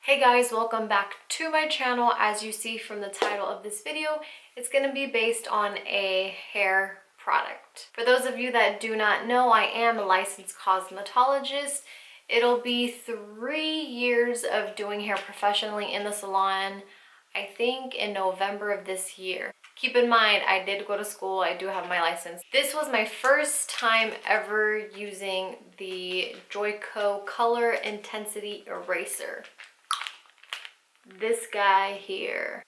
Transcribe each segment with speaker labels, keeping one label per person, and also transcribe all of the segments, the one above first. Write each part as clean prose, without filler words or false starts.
Speaker 1: Hey guys, welcome back to my channel. As you see from the title of this video, it's going to be based on a hair product. For those of you that do not know, I am a licensed cosmetologist. It'll be 3 years of doing hair professionally in the salon, I think in November of this year. Keep in mind, I did go to school, I do have my license. This was my first time ever using the Joico Color Intensity Eraser. This guy here.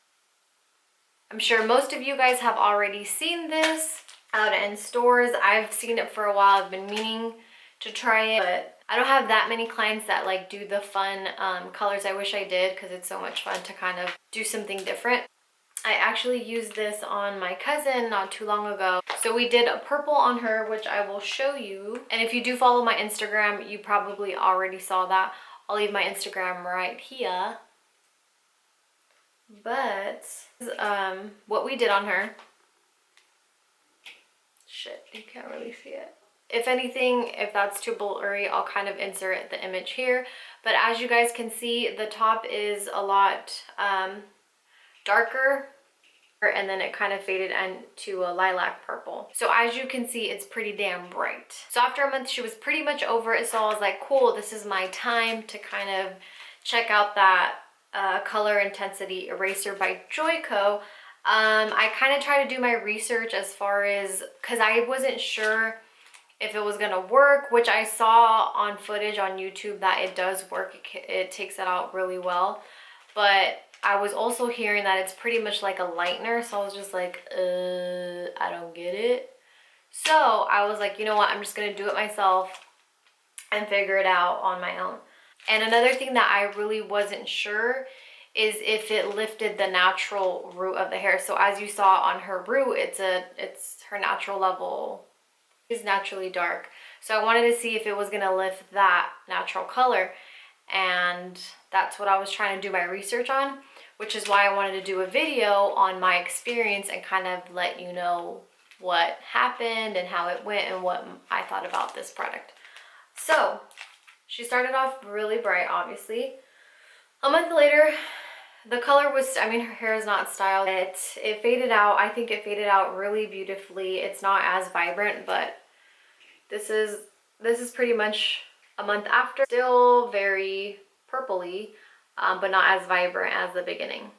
Speaker 1: I'm sure most of you guys have already seen this out in stores. I've seen it for a while. I've been meaning to try it, but I don't have that many clients that like do the fun colors. I wish I did because it's so much fun to kind of do something different. I actually used this on my cousin not too long ago. So we did a purple on her, which I will show you. And if you do follow my Instagram, you probably already saw that. I'll leave my Instagram right here. But what we did on her, shit, you can't really see it. If anything, if that's too blurry, I'll kind of insert the image here. But as you guys can see, the top is a lot darker, and then it kind of faded into a lilac purple. So as you can see, it's pretty damn bright. So after a month, she was pretty much over it. So I was like, cool, this is my time to kind of check out that Color Intensity Eraser by Joico. I kind of try to do my research as far as, because I wasn't sure if it was gonna work, which I saw on footage on YouTube that it does work. It takes it out really well, but I was also hearing that it's pretty much like a lightener, so I was just like, I don't get it. So I was like, you know what, I'm just gonna do it myself and figure it out on my own. And another thing that I really wasn't sure is if it lifted the natural root of the hair. So as you saw on her root, it's her natural level is naturally dark. So I wanted to see if it was gonna lift that natural color. And that's what I was trying to do my research on, which is why I wanted to do a video on my experience and kind of let you know what happened and how it went and what I thought about this product. So she started off really bright, obviously. A month later, the color was, I mean, her hair is not styled. It faded out. I think it faded out really beautifully. It's not as vibrant, but this is pretty much a month after. Still very purpley, but not as vibrant as the beginning.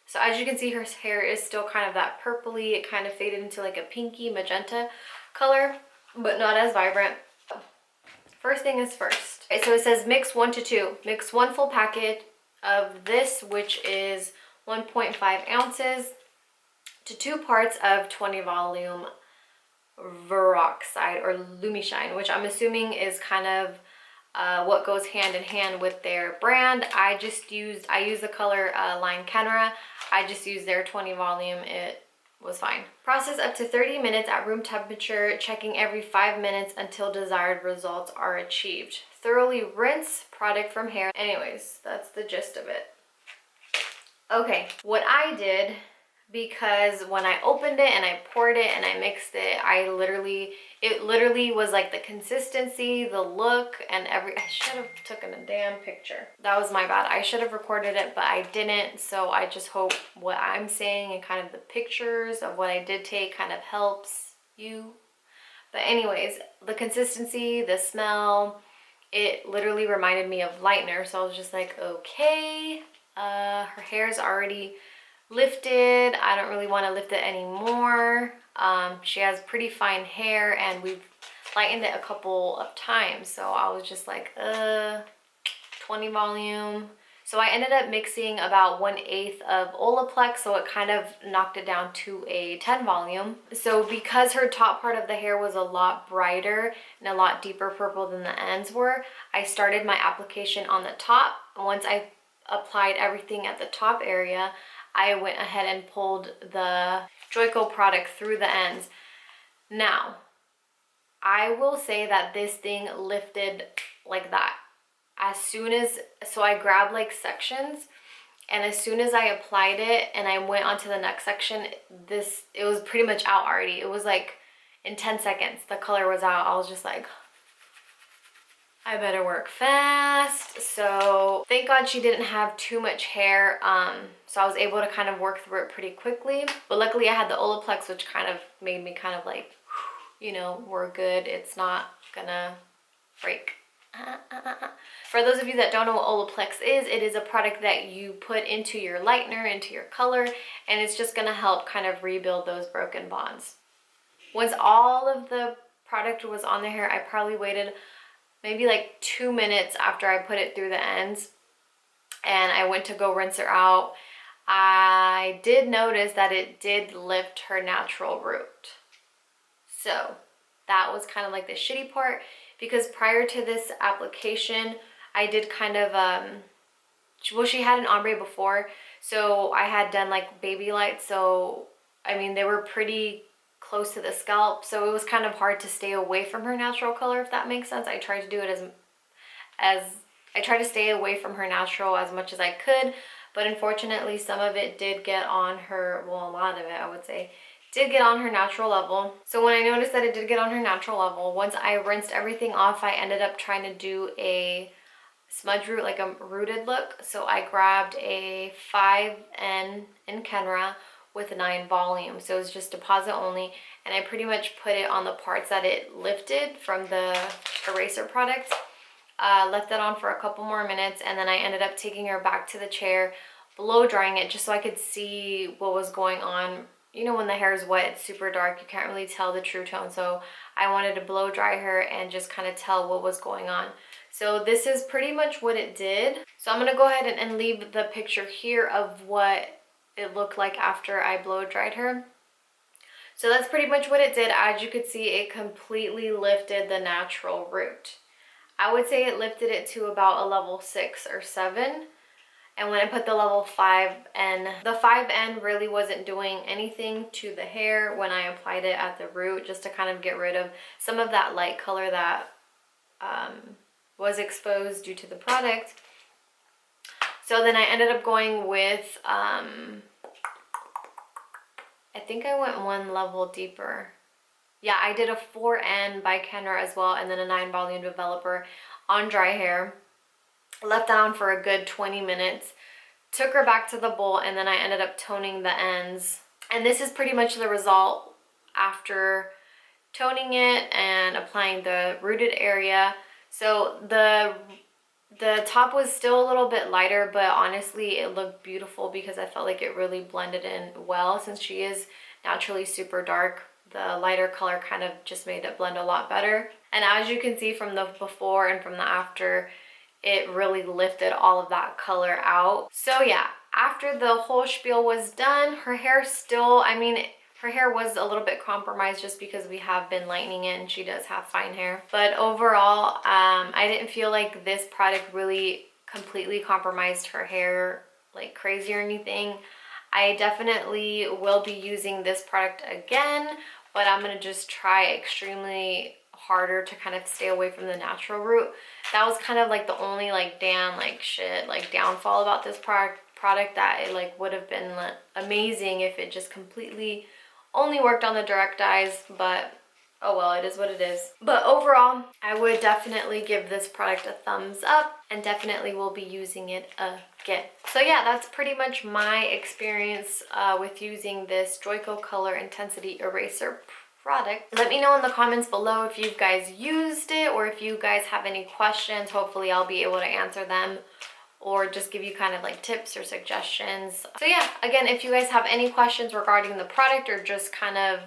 Speaker 1: So as you can see, her hair is still kind of that purpley. It kind of faded into like a pinky magenta color, but not as vibrant. First thing is first. Okay, so it says mix 1 to 2. Mix 1 full packet of this, which is 1.5 ounces, to 2 parts of 20 volume Veroxide or Lumishine, which I'm assuming is kind of what goes hand in hand with their brand. I used the color line Kenra. I just used their 20 volume. It was fine. Process up to 30 minutes at room temperature, checking every 5 minutes until desired results are achieved. Thoroughly rinse product from hair. Anyways, that's the gist of it. Okay, what I did, because when I opened it and I poured it and I mixed it, it literally was like the consistency, the look, and I should have taken a damn picture. That was my bad. I should have recorded it, but I didn't. So I just hope what I'm saying and kind of the pictures of what I did take kind of helps you. But anyways, the consistency, the smell, it literally reminded me of lightener. So I was just like, okay, her hair's already lifted. I don't really want to lift it anymore. She has pretty fine hair and we've lightened it a couple of times, so I was just like 20 volume. So I ended up mixing about 1/8 of Olaplex, so it kind of knocked it down to a 10 volume. So because her top part of the hair was a lot brighter and a lot deeper purple than the ends were, I started my application on the top. Once I applied everything at the top area, I went ahead and pulled the Joico product through the ends. Now, I will say that this thing lifted like that. So I grabbed like sections, and as soon as I applied it and I went onto the next section, it was pretty much out already. It was like in 10 seconds, the color was out. I was just like, I better work fast. So thank God she didn't have too much hair. So I was able to kind of work through it pretty quickly. But luckily I had the Olaplex, which kind of made me kind of like, you know, we're good. It's not gonna break. For those of you that don't know what Olaplex is, it is a product that you put into your lightener, into your color, and it's just gonna help kind of rebuild those broken bonds. Once all of the product was on the hair, I probably waited maybe like 2 minutes after I put it through the ends, and I went to go rinse her out. I did notice that it did lift her natural root. So that was kind of like the shitty part, because prior to this application, I did kind of, well, she had an ombre before, so I had done like baby lights. So, I mean, they were pretty close to the scalp, so it was kind of hard to stay away from her natural color, if that makes sense. I tried to do it I tried to stay away from her natural as much as I could, but unfortunately some of it did get on her, well, a lot of it I would say, did get on her natural level. So when I noticed that it did get on her natural level, once I rinsed everything off, I ended up trying to do a smudge root, like a rooted look. So I grabbed a 5N in Kenra with 9 volume. So it was just deposit only, and I pretty much put it on the parts that it lifted from the eraser product. Left that on for a couple more minutes, and then I ended up taking her back to the chair, blow drying it just so I could see what was going on. You know, when the hair is wet, it's super dark, you can't really tell the true tone. So I wanted to blow dry her and just kind of tell what was going on. So this is pretty much what it did. So I'm gonna go ahead and leave the picture here of what it looked like after I blow dried her. So that's pretty much what it did. As you could see, it completely lifted the natural root. I would say it lifted it to about a level 6 or 7. And when I put the level 5N, the 5N really wasn't doing anything to the hair when I applied it at the root, just to kind of get rid of some of that light color that was exposed due to the product. So then I ended up going with, I think I went 1 level deeper. Yeah, I did a 4N by Kenra as well, and then a 9 volume developer on dry hair. Left that on for a good 20 minutes. Took her back to the bowl, and then I ended up toning the ends. And this is pretty much the result after toning it and applying the rooted area. So the top was still a little bit lighter, but honestly it looked beautiful because I felt like it really blended in well. Since she is naturally super dark, the lighter color kind of just made it blend a lot better. And as you can see from the before and from the after, it really lifted all of that color out. So yeah, after the whole spiel was done, her hair still, I mean, her hair was a little bit compromised just because we have been lightening it and she does have fine hair. But overall, I didn't feel like this product really completely compromised her hair like crazy or anything. I definitely will be using this product again, but I'm gonna just try extremely harder to kind of stay away from the natural root. That was kind of like the only like downfall about this product, that it like would have been amazing if it just completely only worked on the direct dyes, but oh well, it is what it is. But overall, I would definitely give this product a thumbs up and definitely will be using it again. So yeah, that's pretty much my experience with using this Joico Color Intensity Eraser product. Let me know in the comments below if you guys used it or if you guys have any questions. Hopefully I'll be able to answer them or just give you kind of like tips or suggestions. So yeah, again, if you guys have any questions regarding the product or just kind of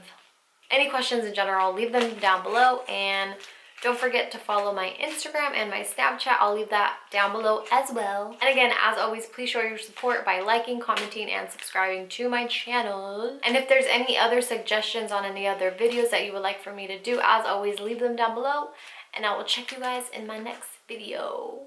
Speaker 1: any questions in general, leave them down below, and don't forget to follow my Instagram and my Snapchat. I'll leave that down below as well. And again, as always, please show your support by liking, commenting, and subscribing to my channel. And if there's any other suggestions on any other videos that you would like for me to do, as always, leave them down below, and I will check you guys in my next video.